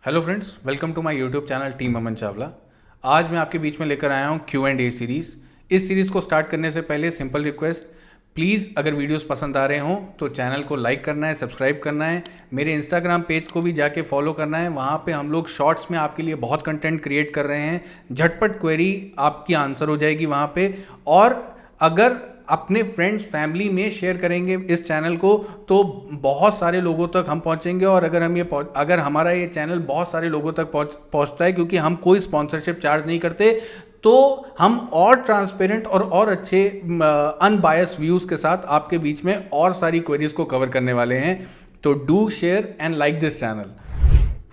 Hello friends, welcome to my YouTube channel team Aman Chawla. आज मैं आपके बीच में लेकर आया हूँ Q&A सीरीज़। इस सीरीज़ को स्टार्ट करने से पहले सिंपल रिक्वेस्ट, प्लीज़ अगर वीडियोस पसंद आ रहे हों तो चैनल को लाइक करना है, सब्सक्राइब करना है, मेरे इंस्टाग्राम पेज को भी जाके फॉलो करना है। वहाँ पे हम लोग शॉर्ट्स में आपके लिए बहुत कंटेंट क्रिएट कर रहे हैं। झटपट क्वेरी आपकी आंसर हो जाएगी वहाँ पे। और अगर अपने फ्रेंड्स फैमिली में शेयर करेंगे इस चैनल को तो बहुत सारे लोगों तक हम पहुंचेंगे। और अगर हमारा ये चैनल बहुत सारे लोगों तक पहुंचता है, क्योंकि हम कोई स्पॉन्सरशिप चार्ज नहीं करते, तो हम और ट्रांसपेरेंट और अच्छे अनबायस व्यूज़ के साथ आपके बीच में और सारी क्वेरीज को कवर करने वाले हैं। तो do share and like this channel.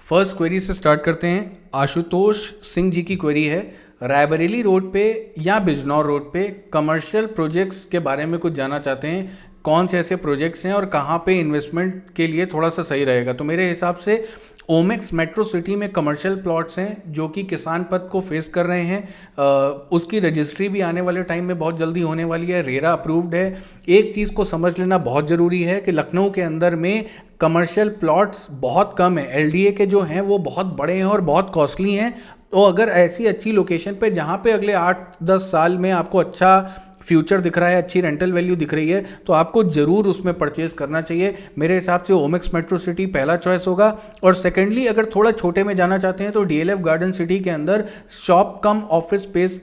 First query से स्टार्ट करते हैं। आशुतोष सिंह जी की क्वेरी है, रायबरेली रोड पे या बिजनौर रोड पे कमर्शियल प्रोजेक्ट्स के बारे में कुछ जानना चाहते हैं। कौन से ऐसे प्रोजेक्ट्स हैं और कहाँ पे इन्वेस्टमेंट के लिए थोड़ा सा सही रहेगा। तो मेरे हिसाब से ओमेक्स मेट्रो सिटी में कमर्शियल प्लॉट्स हैं जो कि किसान पथ को फेस कर रहे हैं। उसकी रजिस्ट्री भी आने वाले टाइम में बहुत जल्दी होने वाली है, रेरा अप्रूव्ड है। एक चीज़ को समझ लेना बहुत ज़रूरी है कि लखनऊ के अंदर में कमर्शियल प्लॉट्स बहुत कम है। एलडीए के जो हैं वो बहुत बड़े हैं और बहुत कॉस्टली हैं। तो अगर ऐसी अच्छी लोकेशन पे जहाँ पे अगले 8-10 साल में आपको अच्छा फ्यूचर दिख रहा है, अच्छी रेंटल वैल्यू दिख रही है, तो आपको ज़रूर उसमें परचेज करना चाहिए। मेरे हिसाब से ओमेक्स मेट्रो सिटी पहला चॉइस होगा। और सेकेंडली, अगर थोड़ा छोटे में जाना चाहते हैं तो डीएलएफ गार्डन सिटी के अंदर शॉप कम ऑफिस स्पेस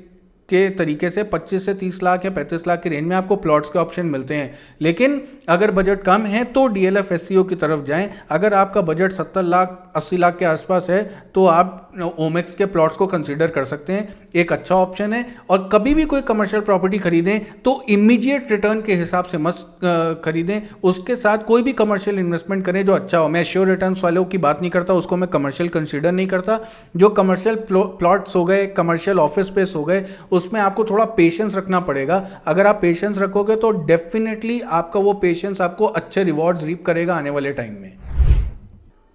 के तरीके से 25 से 30 लाख या 35 लाख की रेंज में आपको प्लॉट्स के ऑप्शन मिलते हैं। लेकिन अगर बजट कम है तो डीएलएफ एससीओ की तरफ जाएं। अगर आपका बजट 70 लाख 80 लाख के आसपास है तो आप ओमेक्स के प्लॉट्स को कंसीडर कर सकते हैं, एक अच्छा ऑप्शन है। और कभी भी कोई कमर्शियल प्रॉपर्टी खरीदें तो इमीडिएट रिटर्न के हिसाब से मत खरीदें, उसके साथ कोई भी कमर्शियल इन्वेस्टमेंट करें जो अच्छा हो। मैं श्योर रिटर्न्स वालों की बात नहीं करता, उसको मैं कमर्शियल कंसीडर नहीं करता। जो कमर्शियल प्लॉट्स हो गए, कमर्शियल ऑफिस स्पेस हो गए, उसमें आपको थोड़ा पेशेंस रखना पड़ेगा। अगर आप पेशेंस रखोगे तो डेफिनेटली आपका वो पेशेंस आपको अच्छे रिवॉर्ड रीप करेगा आने वाले टाइम में।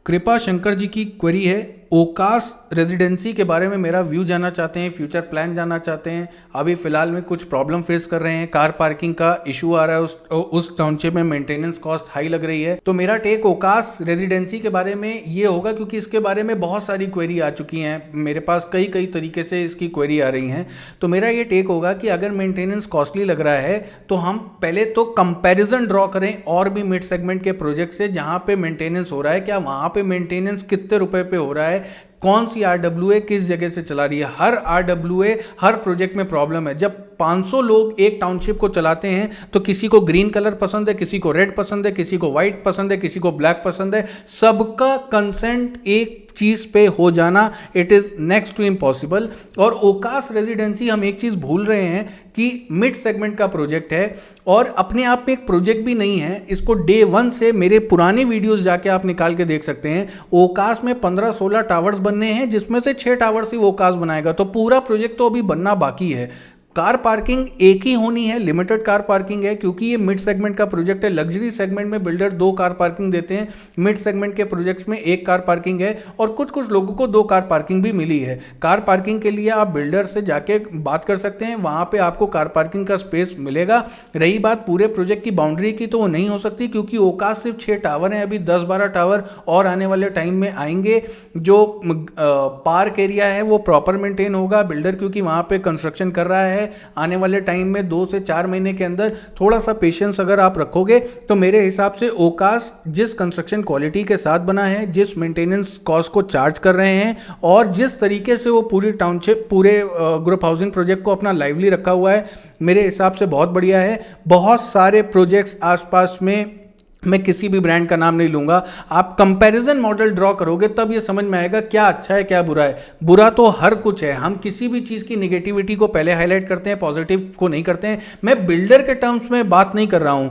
कृपा शंकर जी की क्वेरी है, ओकास रेजिडेंसी के बारे में मेरा व्यू जानना चाहते हैं, फ्यूचर प्लान जानना चाहते हैं। अभी फिलहाल में कुछ प्रॉब्लम फेस कर रहे हैं, कार पार्किंग का इशू आ रहा है, उस टाउनशिप में मेंटेनेंस कॉस्ट हाई लग रही है। तो मेरा टेक ओकास रेजिडेंसी के बारे में ये होगा, क्योंकि इसके बारे में बहुत सारी क्वेरी आ चुकी हैं मेरे पास, कई तरीके से इसकी क्वेरी आ रही हैं। तो मेरा ये टेक होगा कि अगर मेंटेनेंस कॉस्टली लग रहा है तो हम पहले तो कंपैरिजन ड्रॉ करें और भी मिड सेगमेंट के प्रोजेक्ट से जहाँ पे मेंटेनेंस हो रहा है, क्या वहाँ पे मेंटेनेंस कितने रुपए पे हो रहा है, कौन सी आरडब्ल्यूए किस जगह से चला रही है। हर आरडब्ल्यूए हर प्रोजेक्ट में प्रॉब्लम है। जब 500 लोग एक टाउनशिप को चलाते हैं तो किसी को ग्रीन कलर पसंद है, किसी को रेड पसंद है, किसी को व्हाइट पसंद है, किसी को ब्लैक पसंद है। सबका कंसेंट एक चीज पे हो जाना, it is next to impossible. और ओकास रेजिडेंसी, हम एक चीज भूल रहे हैं कि मिड सेगमेंट का प्रोजेक्ट है और अपने आप में एक प्रोजेक्ट भी नहीं है। इसको डे 1 से मेरे पुराने वीडियोस जाके आप निकाल के देख सकते हैं। ओकास में 15-16 टावर्स बनने हैं, जिसमें से 6 टावर्स ही ओकास बनाएगा। तो पूरा प्रोजेक्ट तो अभी बनना बाकी है। कार पार्किंग एक ही होनी है, लिमिटेड कार पार्किंग है, क्योंकि ये मिड सेगमेंट का प्रोजेक्ट है। लग्जरी सेगमेंट में बिल्डर 2 कार पार्किंग देते हैं, मिड सेगमेंट के प्रोजेक्ट्स में 1 कार पार्किंग है और कुछ लोगों को 2 कार पार्किंग भी मिली है। कार पार्किंग के लिए आप बिल्डर से जाके बात कर सकते हैं, वहां पे आपको कार पार्किंग का स्पेस मिलेगा। रही बात पूरे प्रोजेक्ट की बाउंड्री की, तो वो नहीं हो सकती, क्योंकि ओकास सिर्फ 6 टावर है, अभी 10-12 टावर और आने वाले टाइम में आएंगे। जो पार्क एरिया है वो प्रॉपर मेंटेन होगा, बिल्डर क्योंकि वहां पे कंस्ट्रक्शन कर रहा है। आने वाले टाइम में 2 से 4 महीने के अंदर थोड़ा सा पेशेंस अगर आप रखोगे तो मेरे हिसाब से ओकास जिस कंस्ट्रक्शन क्वालिटी के साथ बना है, जिस मेंटेनेंस कॉस्ट को चार्ज कर रहे हैं और जिस तरीके से वो पूरी टाउनशिप, पूरे ग्रुप हाउसिंग प्रोजेक्ट को अपना लाइवली रखा हुआ है, मेरे हिसाब से बहुत बढ़िया है। बहुत सारे प्रोजेक्ट्स आसपास में, मैं किसी भी ब्रांड का नाम नहीं लूंगा, आप कंपैरिजन मॉडल ड्रॉ करोगे तब ये समझ में आएगा क्या अच्छा है क्या बुरा है। बुरा तो हर कुछ है, हम किसी भी चीज़ की निगेटिविटी को पहले हाईलाइट करते हैं, पॉजिटिव को नहीं करते हैं। मैं बिल्डर के टर्म्स में बात नहीं कर रहा हूँ,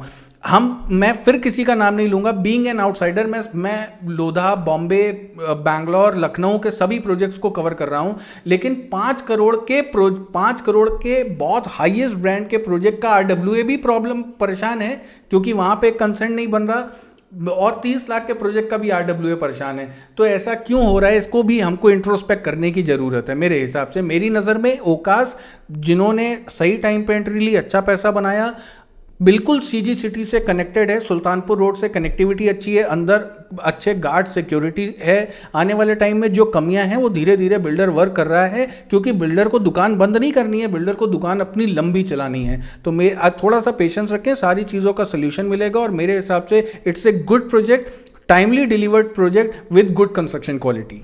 मैं फिर किसी का नाम नहीं लूंगा। बीइंग एन आउटसाइडर, मैं लोधा, बॉम्बे, बैंगलोर, लखनऊ के सभी प्रोजेक्ट्स को कवर कर रहा हूं, लेकिन 5 करोड़ के बहुत हाईएस्ट ब्रांड के प्रोजेक्ट का आरडब्ल्यूए भी प्रॉब्लम परेशान है, क्योंकि वहां पे कंसेंट नहीं बन रहा। और 30 लाख के प्रोजेक्ट का भी आरडब्ल्यूए परेशान है। तो ऐसा क्यों हो रहा है, इसको भी हमको इंट्रोस्पेक्ट करने की जरूरत है। मेरे हिसाब से, मेरी नज़र में ओकास जिन्होंने सही टाइम पे एंट्री ली, अच्छा पैसा बनाया, बिल्कुल सीजी सिटी से कनेक्टेड है, सुल्तानपुर रोड से कनेक्टिविटी अच्छी है, अंदर अच्छे गार्ड सिक्योरिटी है। आने वाले टाइम में जो कमियां हैं वो धीरे धीरे बिल्डर वर्क कर रहा है, क्योंकि बिल्डर को दुकान बंद नहीं करनी है, बिल्डर को दुकान अपनी लंबी चलानी है। तो थोड़ा सा पेशेंस रखें, सारी चीज़ों का सोल्यूशन मिलेगा और मेरे हिसाब से it's a good project, timely delivered project with good construction quality.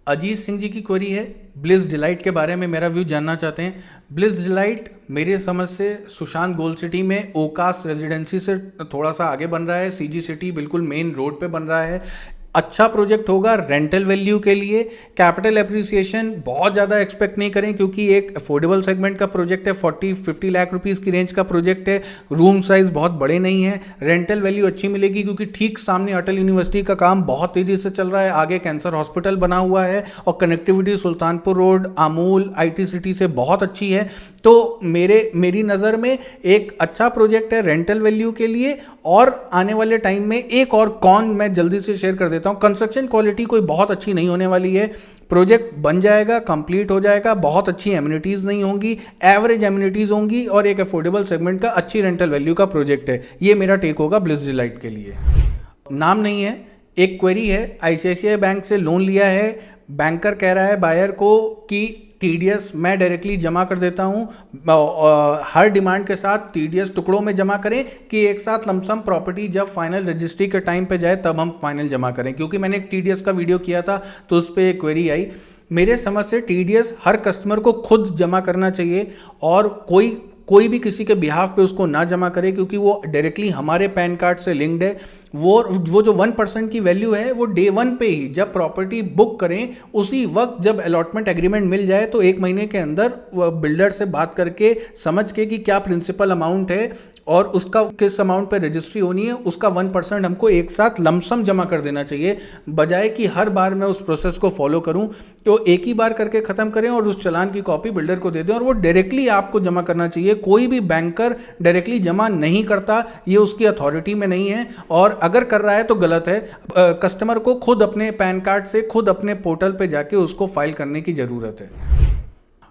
Ajit Singh ji की क्वेरी है, ब्लिस डिलाइट के बारे में मेरा व्यू जानना चाहते हैं। ब्लिस डिलाइट मेरे समझ से सुशांत गोल्ड सिटी में ओकास रेजिडेंसी से थोड़ा सा आगे बन रहा है, सीजी सिटी बिल्कुल मेन रोड पे बन रहा है। अच्छा प्रोजेक्ट होगा रेंटल वैल्यू के लिए। कैपिटल एप्रिसिएशन बहुत ज़्यादा एक्सपेक्ट नहीं करें, क्योंकि एक अफोर्डेबल सेगमेंट का प्रोजेक्ट है, 40-50 लाख रुपीस की रेंज का प्रोजेक्ट है, रूम साइज बहुत बड़े नहीं है। रेंटल वैल्यू अच्छी मिलेगी क्योंकि ठीक सामने अटल यूनिवर्सिटी का काम बहुत तेज़ी से चल रहा है, आगे कैंसर हॉस्पिटल बना हुआ है और कनेक्टिविटी सुल्तानपुर रोड, आमूल, IT सिटी से बहुत अच्छी है। तो मेरी नज़र में एक अच्छा प्रोजेक्ट है रेंटल वैल्यू के लिए। और आने वाले टाइम में एक और कॉन मैं जल्दी से शेयर कर देता हूँ, कंस्ट्रक्शन क्वालिटी कोई बहुत अच्छी नहीं होने वाली है। प्रोजेक्ट बन जाएगा, कंप्लीट हो जाएगा, बहुत अच्छी एमिनिटीज़ नहीं होंगी, एवरेज एमिनिटीज़ होंगी और एक अफोर्डेबल सेगमेंट का अच्छी रेंटल वैल्यू का प्रोजेक्ट है। ये मेरा टेक होगा ब्लिस डिलाइट के लिए। नाम नहीं है, एक क्वेरी है, ICICI बैंक से लोन लिया है, बैंकर कह रहा है बायर को कि TDS मैं डायरेक्टली जमा कर देता हूँ, हर डिमांड के साथ TDS टुकड़ों में जमा करें कि एक साथ लमसम प्रॉपर्टी जब फाइनल रजिस्ट्री के टाइम पे जाए तब हम फाइनल जमा करें। क्योंकि मैंने एक TDS का वीडियो किया था तो उस पर एक क्वेरी आई। मेरे समझ से TDS हर कस्टमर को खुद जमा करना चाहिए और कोई भी किसी के बिहाफ पे उसको ना जमा करे, क्योंकि वो डायरेक्टली हमारे पैन कार्ड से लिंक्ड है। वो जो 1% की वैल्यू है वो डे 1 पे ही जब प्रॉपर्टी बुक करें उसी वक्त जब अलॉटमेंट एग्रीमेंट मिल जाए तो 1 महीने के अंदर बिल्डर से बात करके समझ के कि क्या प्रिंसिपल अमाउंट है और उसका किस अमाउंट पे रजिस्ट्री होनी है, उसका 1% हमको एक साथ लमसम जमा कर देना चाहिए, बजाय कि हर बार मैं उस प्रोसेस को फॉलो करूं। तो एक ही बार करके ख़त्म करें और उस चालान की कॉपी बिल्डर को दे दें और वो डायरेक्टली आपको जमा करना चाहिए। कोई भी बैंकर डायरेक्टली जमा नहीं करता, ये उसकी अथॉरिटी में नहीं है और अगर कर रहा है तो गलत है। कस्टमर को खुद अपने पैन कार्ड से खुद अपने पोर्टल पे जाके उसको फाइल करने की ज़रूरत है।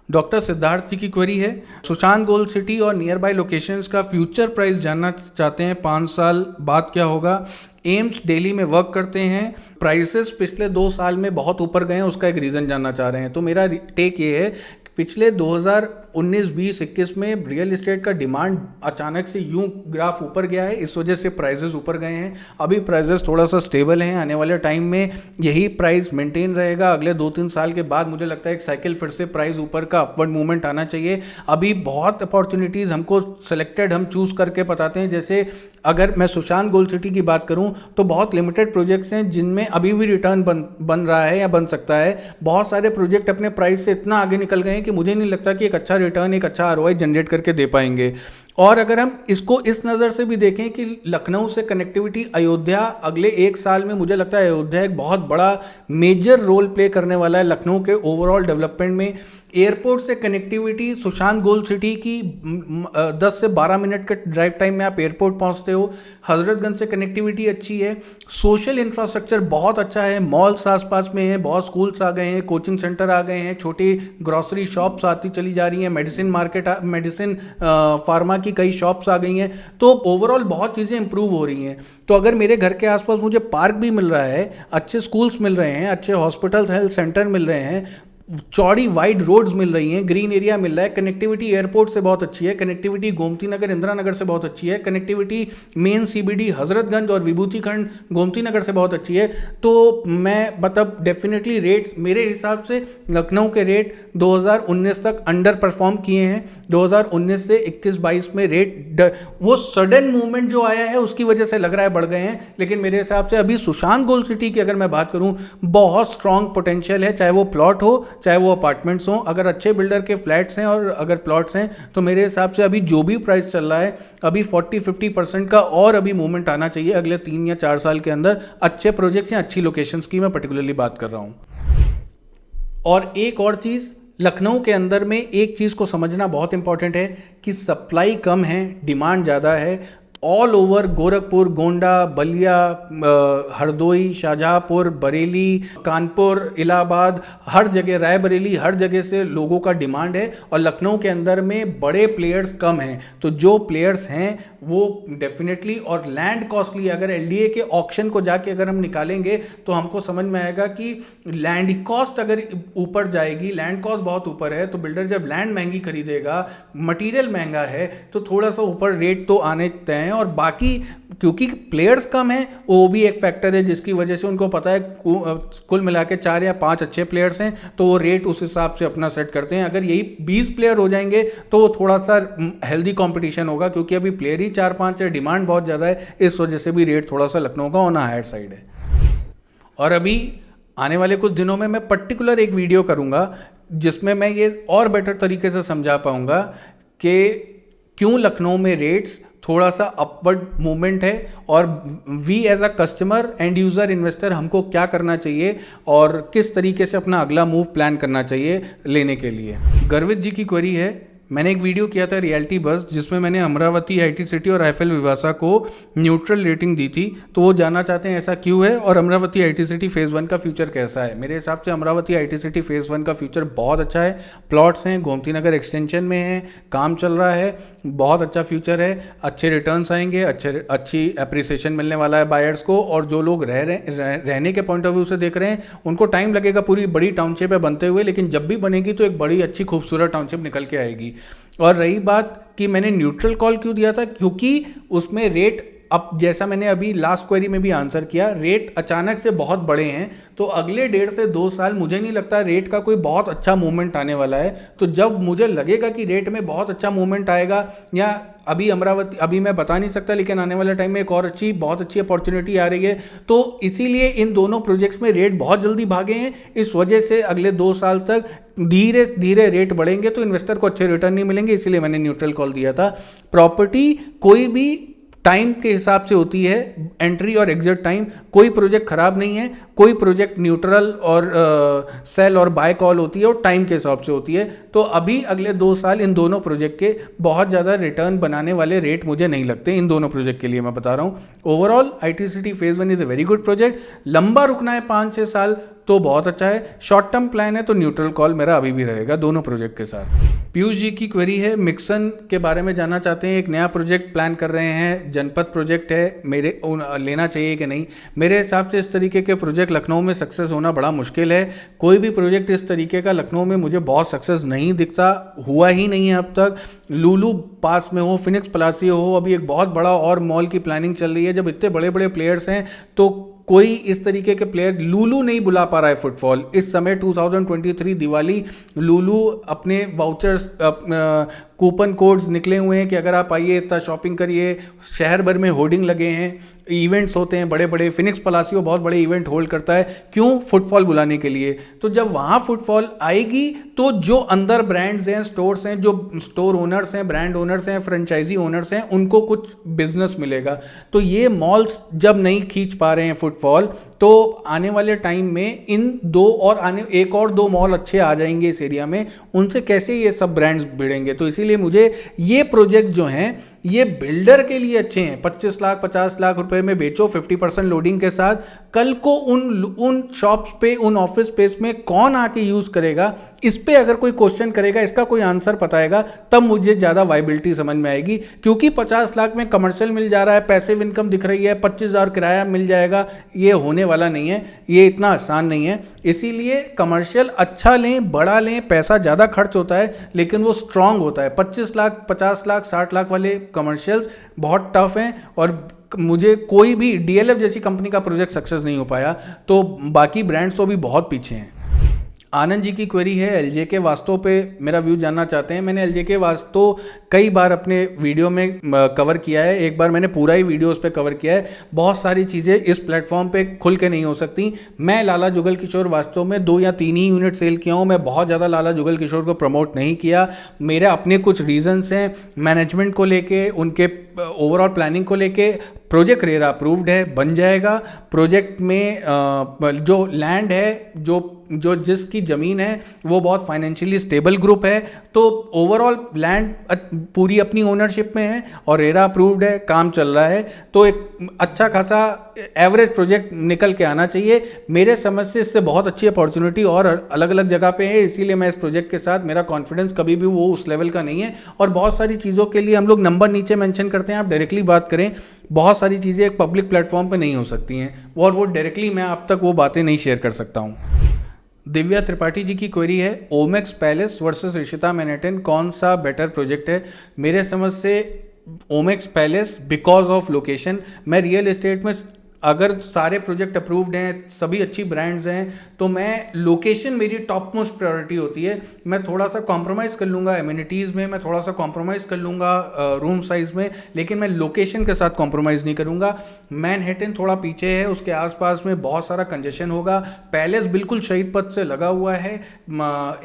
डॉक्टर सिद्धार्थ जी की क्वेरी है, सुशांत गोल्ड सिटी और नियर बाय लोकेशंस का फ्यूचर प्राइस जानना चाहते हैं, 5 साल बाद क्या होगा। एम्स दिल्ली में वर्क करते हैं, प्राइसेस पिछले 2 साल में बहुत ऊपर गए हैं, उसका एक रीज़न जानना चाह रहे हैं। तो मेरा टेक ये है, पिछले 2019, 20, 21 में रियल एस्टेट का डिमांड अचानक से यूं ग्राफ ऊपर गया है, इस वजह से प्राइसेस ऊपर गए हैं। अभी प्राइसेस थोड़ा सा स्टेबल हैं, आने वाले टाइम में यही प्राइस मेंटेन रहेगा। अगले 2-3 साल के बाद मुझे लगता है एक साइकिल फिर से प्राइस ऊपर का अपवर्ड मूवमेंट आना चाहिए। अभी बहुत अपॉर्चुनिटीज़ हमको सिलेक्टेड हम चूज़ करके बताते हैं। जैसे अगर मैं सुशांत गोल्ड सिटी की बात करूं तो बहुत लिमिटेड प्रोजेक्ट्स हैं जिनमें अभी भी रिटर्न बन रहा है या बन सकता है। बहुत सारे प्रोजेक्ट अपने प्राइस से इतना आगे निकल गए हैं कि मुझे नहीं लगता कि एक अच्छा रिटर्न, एक अच्छा ROI जनरेट करके दे पाएंगे। और अगर हम इसको इस नज़र से भी देखें कि लखनऊ से कनेक्टिविटी अयोध्या, अगले 1 साल में मुझे लगता है अयोध्या एक बहुत बड़ा मेजर रोल प्ले करने वाला है लखनऊ के ओवरऑल डेवलपमेंट में। एयरपोर्ट से कनेक्टिविटी सुशांत गोल्ड सिटी की 10 से 12 मिनट के ड्राइव टाइम में आप एयरपोर्ट पहुंचते हो। हजरतगंज से कनेक्टिविटी अच्छी है, सोशल इंफ्रास्ट्रक्चर बहुत अच्छा है, मॉल्स आसपास में हैं, बहुत स्कूल्स आ गए हैं, कोचिंग सेंटर आ गए हैं, छोटी ग्रॉसरी शॉप्स आती चली जा रही हैं, मेडिसिन मार्केट, मेडिसिन फार्मा की कई शॉप्स आ गई हैं। तो ओवरऑल बहुत चीज़ें इंप्रूव हो रही हैं। तो अगर मेरे घर के आसपास मुझे पार्क भी मिल रहा है, अच्छे स्कूल्स मिल रहे हैं, अच्छे हॉस्पिटल, हेल्थ सेंटर मिल रहे हैं, चौड़ी वाइड रोड्स मिल रही हैं, ग्रीन एरिया मिल रहा है, कनेक्टिविटी एयरपोर्ट से बहुत अच्छी है, कनेक्टिविटी गोमती नगर, इंदिरा नगर से बहुत अच्छी है, कनेक्टिविटी मेन CBD हजरतगंज और विभूति खंड गोमती नगर से बहुत अच्छी है। तो मैं मतलब डेफिनेटली रेट्स मेरे हिसाब से लखनऊ के रेट 2019 तक अंडर परफॉर्म किए हैं। 2019 से 21-22 में रेट वो सडन मूवमेंट जो आया है उसकी वजह से लग रहा है बढ़ गए हैं, लेकिन मेरे हिसाब से अभी सुशांत गोल्ड सिटी की अगर मैं बात करूं बहुत स्ट्रॉन्ग पोटेंशियल है, चाहे वो प्लॉट हो चाहे वो अपार्टमेंट्स हों। अगर अच्छे बिल्डर के फ्लैट्स हैं और अगर प्लॉट्स हैं तो मेरे हिसाब से अभी जो भी प्राइस चल रहा है अभी 40-50% का और अभी मूवमेंट आना चाहिए अगले 3 या 4 साल के अंदर, अच्छे प्रोजेक्ट्स या अच्छी लोकेशंस की मैं पर्टिकुलरली बात कर रहा हूं। और एक और चीज़, लखनऊ के अंदर में एक चीज़ को समझना बहुत इंपॉर्टेंट है कि सप्लाई कम है, डिमांड ज़्यादा है। ऑल ओवर गोरखपुर, गोंडा, बलिया, हरदोई, शाहजहाँपुर, बरेली, कानपुर, इलाहाबाद, हर जगह, रायबरेली, हर जगह से लोगों का डिमांड है। और लखनऊ के अंदर में बड़े प्लेयर्स कम हैं, तो जो प्लेयर्स हैं वो डेफिनेटली, और लैंड कॉस्टली, अगर एलडीए के ऑक्शन को जाके अगर हम निकालेंगे तो हमको समझ में आएगा कि लैंड कॉस्ट अगर ऊपर जाएगी, लैंड कॉस्ट बहुत ऊपर है, तो बिल्डर जब लैंड महंगी खरीदेगा, मटेरियल महंगा है, तो थोड़ा सा ऊपर रेट तो आने तय हैं। और बाकी क्योंकि प्लेयर्स कम हैं, वो भी एक फैक्टर है जिसकी वजह से उनको पता है कुल मिला के 4 या 5 अच्छे प्लेयर्स हैं, तो वो रेट उस हिसाब से अपना सेट करते हैं। अगर यही 20 प्लेयर हो जाएंगे तो वो थोड़ा सा हेल्दी कंपटीशन होगा, क्योंकि अभी प्लेयर ही 4-5 है, डिमांड बहुत ज़्यादा है, इस वजह से भी रेट थोड़ा सा लखनऊ का ऑन हायर साइड है। और अभी आने वाले कुछ दिनों में मैं पर्टिकुलर एक वीडियो करूँगा जिसमें मैं ये और बेटर तरीके से समझा पाऊँगा कि क्यों लखनऊ में रेट्स थोड़ा सा अपवर्ड मूवमेंट है, और we as a customer and user investor हमको क्या करना चाहिए और किस तरीके से अपना अगला मूव प्लान करना चाहिए लेने के लिए। गर्वित जी की क्वेरी है, मैंने एक वीडियो किया था रियलिटी बस जिसमें मैंने अमरावती आईटी सिटी और आईफेल विवासा को न्यूट्रल रेटिंग दी थी, तो वो जानना चाहते हैं ऐसा क्यों है और अमरावती आईटी सिटी फेज़ 1 का फ्यूचर कैसा है। मेरे हिसाब से अमरावती आईटी सिटी फेज़ 1 का फ्यूचर बहुत अच्छा है, प्लॉट्स हैं, गोमती नगर एक्सटेंशन में हैं, काम चल रहा है, बहुत अच्छा फ्यूचर है, अच्छे रिटर्न्स आएंगे, अच्छी अप्रिसिएशन मिलने वाला है बायर्स को, और जो लोग रहने के पॉइंट ऑफ व्यू से देख रहे हैं उनको टाइम लगेगा पूरी बड़ी टाउनशिप है बनते हुए, लेकिन जब भी बनेगी तो एक बड़ी अच्छी खूबसूरत टाउनशिप निकल के आएगी। और रही बात कि मैंने न्यूट्रल कॉल क्यों दिया था, क्योंकि उसमें रेट, अब जैसा मैंने अभी लास्ट क्वेरी में भी आंसर किया, रेट अचानक से बहुत बड़े हैं, तो अगले 1.5 से 2 साल मुझे नहीं लगता रेट का कोई बहुत अच्छा मूवमेंट आने वाला है। तो जब मुझे लगेगा कि रेट में बहुत अच्छा मूवमेंट आएगा, या अभी अमरावती, अभी मैं बता नहीं सकता, लेकिन आने वाले टाइम में एक और बहुत अच्छी अपॉर्चुनिटी आ रही है, तो इसीलिए इन दोनों प्रोजेक्ट्स में रेट बहुत जल्दी भागे हैं। इस वजह से अगले 2 साल तक धीरे धीरे रेट बढ़ेंगे, तो इन्वेस्टर को अच्छे रिटर्न नहीं मिलेंगे, इसीलिए मैंने न्यूट्रल कॉल दिया था। प्रॉपर्टी कोई भी टाइम के हिसाब से होती है, एंट्री और एग्जिट टाइम, कोई प्रोजेक्ट खराब नहीं है, कोई प्रोजेक्ट न्यूट्रल और सेल और बाय कॉल होती है, और टाइम के हिसाब से होती है। तो अभी अगले 2 साल इन दोनों प्रोजेक्ट के बहुत ज़्यादा रिटर्न बनाने वाले रेट मुझे नहीं लगते, इन दोनों प्रोजेक्ट के लिए मैं बता रहा हूँ। Overall IT city phase 1 is a very good project, लंबा रुकना है 5-6 साल तो बहुत अच्छा है, शॉर्ट टर्म प्लान है तो न्यूट्रल कॉल मेरा अभी भी रहेगा दोनों प्रोजेक्ट के साथ। पीयूष जी की क्वेरी है, मिक्सन के बारे में जानना चाहते हैं, एक नया प्रोजेक्ट प्लान कर रहे हैं, जनपद प्रोजेक्ट है, लेना चाहिए कि नहीं। मेरे हिसाब से इस तरीके के प्रोजेक्ट लखनऊ में सक्सेस होना बड़ा मुश्किल है, कोई भी प्रोजेक्ट इस तरीके का लखनऊ में मुझे बहुत सक्सेस नहीं दिखता, हुआ ही नहीं है अब तक। लुलु पास में हो, फिनिक्स प्लासियो हो, अभी एक बहुत बड़ा और मॉल की प्लानिंग चल रही है, जब इतने बड़े बड़े प्लेयर्स हैं तो कोई इस तरीके के प्लेयर, लुलु नहीं बुला पा रहा है फुटफॉल इस समय। 2023 दिवाली, लुलु अपने वाउचर्स, कूपन कोड्स निकले हुए हैं कि अगर आप आइए इतना शॉपिंग करिए, शहर भर में होर्डिंग लगे हैं, इवेंट्स होते हैं बड़े बड़े, फिनिक्स पलासियो बहुत बड़े इवेंट होल्ड करता है, क्यों? फुटफॉल बुलाने के लिए। तो जब वहाँ फुटफॉल आएगी तो जो अंदर ब्रांड्स हैं, स्टोर्स हैं, जो स्टोर ओनर्स हैं, ब्रांड ओनर्स हैं, फ्रेंचाइजी ओनर्स हैं, उनको कुछ बिजनेस मिलेगा। तो ये मॉल्स जब नहीं खींच पा रहे हैं फुटफॉल, तो आने वाले टाइम में इन एक और दो मॉल अच्छे आ जाएंगे इस एरिया में, उनसे कैसे ये सब ब्रांड्स भिड़ेंगे। तो इसीलिए मुझे ये प्रोजेक्ट जो हैं ये बिल्डर के लिए अच्छे हैं। 25 लाख 50 लाख रुपए में बेचो 50% लोडिंग के साथ, कल को उन शॉप्स पे, उन ऑफिस स्पेस में कौन आके यूज करेगा, इस पे अगर कोई क्वेश्चन करेगा, इसका कोई आंसर बताएगा, तब मुझे ज़्यादा वाइबिलिटी समझ में आएगी। क्योंकि 50 लाख में कमर्शियल मिल जा रहा है, पैसिव इनकम दिख रही है, 25,000 किराया मिल जाएगा, ये होने वाला नहीं है, ये इतना आसान नहीं है। इसीलिए कमर्शियल अच्छा लें, बड़ा लें, पैसा ज़्यादा खर्च होता है लेकिन वो स्ट्रांग होता है। 25 लाख 50 लाख 60 लाख वाले कमर्शियल्स बहुत टफ हैं, और मुझे कोई भी डीएलएफ जैसी कंपनी का प्रोजेक्ट सक्सेस नहीं हो पाया, तो बाकी ब्रांड्स तो भी बहुत पीछे हैं। आनंद जी की क्वेरी है, एलजेके वास्तव पे मेरा व्यू जानना चाहते हैं। मैंने एलजेके वास्तव कई बार अपने वीडियो में कवर किया है, एक बार मैंने पूरा ही वीडियो उस पर कवर किया है। बहुत सारी चीज़ें इस प्लेटफॉर्म पे खुल के नहीं हो सकती। मैं लाला जुगल किशोर वास्तव में 2 या 3 ही यूनिट सेल किया हूँ, मैं बहुत ज़्यादा लाला जुगल किशोर को प्रमोट नहीं किया। मेरे अपने कुछ रीजंस हैं मैनेजमेंट को लेके, उनके ओवरऑल प्लानिंग को लेके प्रोजेक्ट रेरा अप्रूव्ड है, बन जाएगा। प्रोजेक्ट में जो लैंड है, जो जिसकी ज़मीन है वो बहुत फाइनेंशियली स्टेबल ग्रुप है, तो ओवरऑल लैंड पूरी अपनी ओनरशिप में है और रेरा अप्रूव्ड है, काम चल रहा है। तो एक अच्छा खासा एवरेज प्रोजेक्ट निकल के आना चाहिए। मेरे समझ से इससे बहुत अच्छी अपॉर्चुनिटी और अलग अलग जगह पे है, इसीलिए मैं इस प्रोजेक्ट के साथ, मेरा कॉन्फिडेंस कभी भी वो उस लेवल का नहीं है। और बहुत सारी चीज़ों के लिए हम लोग नंबर नीचे मेंशन करते हैं, आप डायरेक्टली बात करें, बहुत सारी चीज़ें एक पब्लिक प्लेटफॉर्म पे नहीं हो सकती हैं और वो डायरेक्टली मैं आप तक वो बातें नहीं शेयर कर सकता हूँ। दिव्या त्रिपाठी जी की क्वेरी है, Omaxe palace versus Rishita Manhattan कौन सा बेटर प्रोजेक्ट है? मेरे समझ से Omaxe palace, because of location. मैं रियल एस्टेट में अगर सारे प्रोजेक्ट अप्रूव्ड हैं, सभी अच्छी ब्रांड्स हैं, तो मैं लोकेशन, मेरी टॉप मोस्ट प्रायोरिटी होती है। मैं थोड़ा सा कॉम्प्रोमाइज़ कर लूँगा एमिनिटीज़ में, मैं थोड़ा सा कॉम्प्रोमाइज़ कर लूँगा रूम साइज़ में, लेकिन मैं लोकेशन के साथ कॉम्प्रोमाइज़ नहीं करूँगा। मैनहट्टन थोड़ा पीछे है, उसके आसपास में बहुत सारा कंजेशन होगा। पैलेस बिल्कुल शहीद पथ से लगा हुआ है,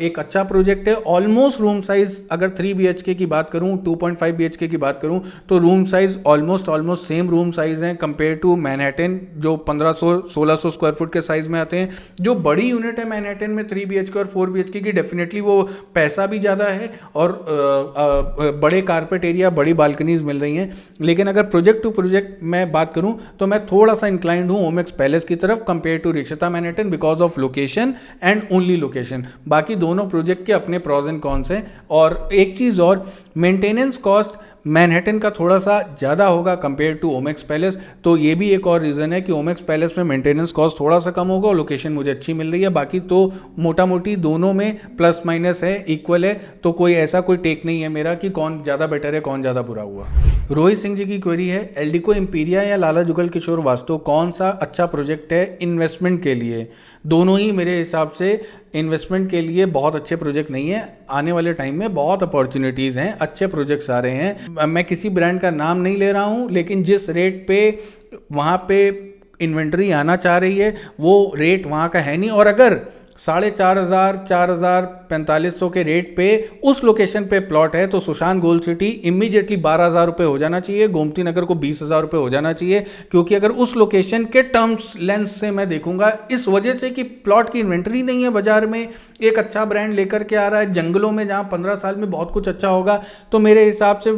एक अच्छा प्रोजेक्ट है। ऑलमोस्ट रूम साइज़ अगर 3 BHK की बात करूँ, 2.5 BHK की बात करूँ, तो room size almost same room size हैं कंपेयर टू मैनहट्टन, जो 1500-1600 स्क्वायर फुट के साइज में आते हैं। जो बड़ी यूनिट है मैनहट्टन में 3 BHK और 4 BHK की, डेफिनेटली वो पैसा भी ज़्यादा है और बड़े कारपेट एरिया, बड़ी बालकनीज मिल रही हैं। लेकिन अगर प्रोजेक्ट टू प्रोजेक्ट मैं बात करूं तो मैं थोड़ा सा इंक्लाइंड हूं ओमेक्स पैलेस की तरफ compare to Rishita Manhattan, because of location and only location. बाकी दोनों प्रोजेक्ट के अपने प्रॉज एंड कॉन्स हैं। और एक चीज़ और, मेंटेनेंस कॉस्ट मैनहट्टन का थोड़ा सा ज़्यादा होगा कंपेयर टू ओमेक्स पैलेस, तो ये भी एक और रीज़न है कि ओमेक्स पैलेस में मेंटेनेंस कॉस्ट थोड़ा सा कम होगा और लोकेशन मुझे अच्छी मिल रही है। बाकी तो मोटा मोटी दोनों में प्लस माइनस है, इक्वल है, तो कोई ऐसा कोई टेक नहीं है मेरा कि कौन ज़्यादा बेटर है, कौन ज़्यादा बुरा हुआ। रोहित सिंह जी की क्वेरी है, एल्डिको एम्पीरिया या लाला जुगल किशोर वास्तु कौन सा अच्छा प्रोजेक्ट है इन्वेस्टमेंट के लिए? दोनों ही मेरे हिसाब से इन्वेस्टमेंट के लिए बहुत अच्छे प्रोजेक्ट नहीं है। आने वाले टाइम में बहुत अपॉर्चुनिटीज़ हैं, अच्छे प्रोजेक्ट्स आ रहे हैं। मैं किसी ब्रांड का नाम नहीं ले रहा हूँ, लेकिन जिस रेट पे वहाँ पे इन्वेंट्री आना चाह रही है वो रेट वहाँ का है नहीं। और अगर 4,500, 4,000, 4500 के रेट पे उस लोकेशन पे प्लॉट है तो सुशांत गोल्ड सिटी इमीडिएटली 12,000 रुपये हो जाना चाहिए, गोमती नगर को 20,000 रुपये हो जाना चाहिए। क्योंकि अगर उस लोकेशन के टर्म्स लेंस से मैं देखूंगा, इस वजह से कि प्लॉट की इन्वेंट्री नहीं है बाजार में, एक अच्छा ब्रांड लेकर के आ रहा है जंगलों में जहाँ 15 साल में बहुत कुछ अच्छा होगा, तो मेरे हिसाब से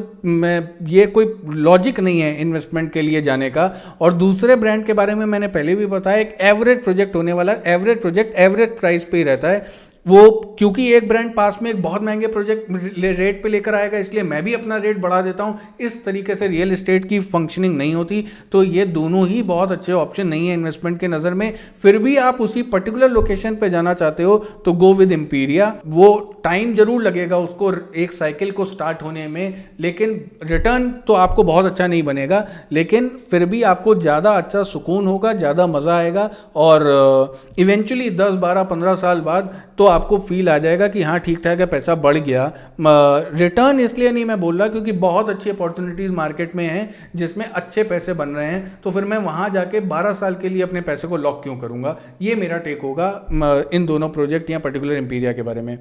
ये कोई लॉजिक नहीं है इन्वेस्टमेंट के लिए जाने का। और दूसरे ब्रांड के बारे में मैंने पहले भी बताया, एक एवरेज प्रोजेक्ट होने वाला, एवरेज प्रोजेक्ट एवरेज प्राइस पे ही रहता है वो, क्योंकि एक ब्रांड पास में एक बहुत महंगे प्रोजेक्ट रेट पे लेकर आएगा, इसलिए मैं भी अपना रेट बढ़ा देता हूं। इस तरीके से रियल एस्टेट की फंक्शनिंग नहीं होती। तो ये दोनों ही बहुत अच्छे ऑप्शन नहीं है इन्वेस्टमेंट के नज़र में। फिर भी आप उसी पर्टिकुलर लोकेशन पे जाना चाहते हो तो गो विद एम्पीरिया। वो टाइम जरूर लगेगा उसको, एक साइकिल को स्टार्ट होने में, लेकिन रिटर्न तो आपको बहुत अच्छा नहीं बनेगा, लेकिन फिर भी आपको ज़्यादा अच्छा सुकून होगा, ज़्यादा मज़ा आएगा और इवेंचुअली 10, 12, 15 साल बाद तो आपको फील आ जाएगा कि हाँ ठीक ठाक है, पैसा बढ़ गया। रिटर्न इसलिए नहीं मैं बोल रहा क्योंकि बहुत अच्छी अपॉर्चुनिटीज़ मार्केट में हैं जिसमें अच्छे पैसे बन रहे हैं, तो फिर मैं वहाँ जाके 12 साल के लिए अपने पैसे को लॉक क्यों करूँगा। ये मेरा टेक होगा इन दोनों प्रोजेक्ट या पर्टिकुलर एम्पीरिया के बारे में।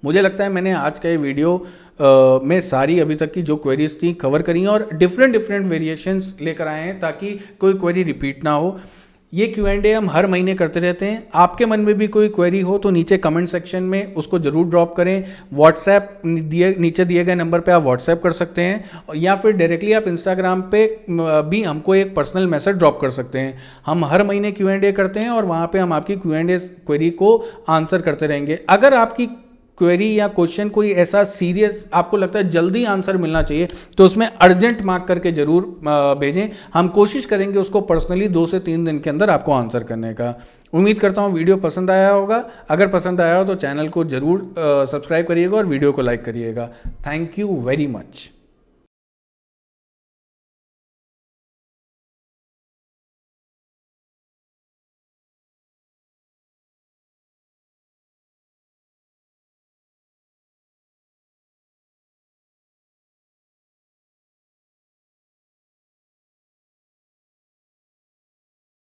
मुझे लगता है मैंने आज का ये वीडियो में सारी अभी तक की जो क्वेरीज थी कवर करी और डिफरेंट वेरिएशंस लेकर आए हैं ताकि कोई क्वेरी रिपीट ना हो। ये Q&A हम हर महीने करते रहते हैं। आपके मन में भी कोई क्वेरी हो तो नीचे कमेंट सेक्शन में उसको ज़रूर ड्रॉप करें। व्हाट्सएप नीचे दिए गए नंबर पे आप व्हाट्सएप कर सकते हैं या फिर डायरेक्टली आप इंस्टाग्राम पे भी हमको एक पर्सनल मैसेज ड्रॉप कर सकते हैं। हम हर महीने Q&A करते हैं और वहाँ पे हम आपकी Q&A क्वेरी को आंसर करते रहेंगे। अगर आपकी क्वेरी या क्वेश्चन कोई ऐसा सीरियस आपको लगता है जल्दी आंसर मिलना चाहिए तो उसमें अर्जेंट मार्क करके ज़रूर भेजें। हम कोशिश करेंगे उसको पर्सनली 2 से 3 दिन के अंदर आपको आंसर करने का। उम्मीद करता हूँ वीडियो पसंद आया होगा। अगर पसंद आया हो तो चैनल को ज़रूर सब्सक्राइब करिएगा और वीडियो को लाइक करिएगा। Thank you very much.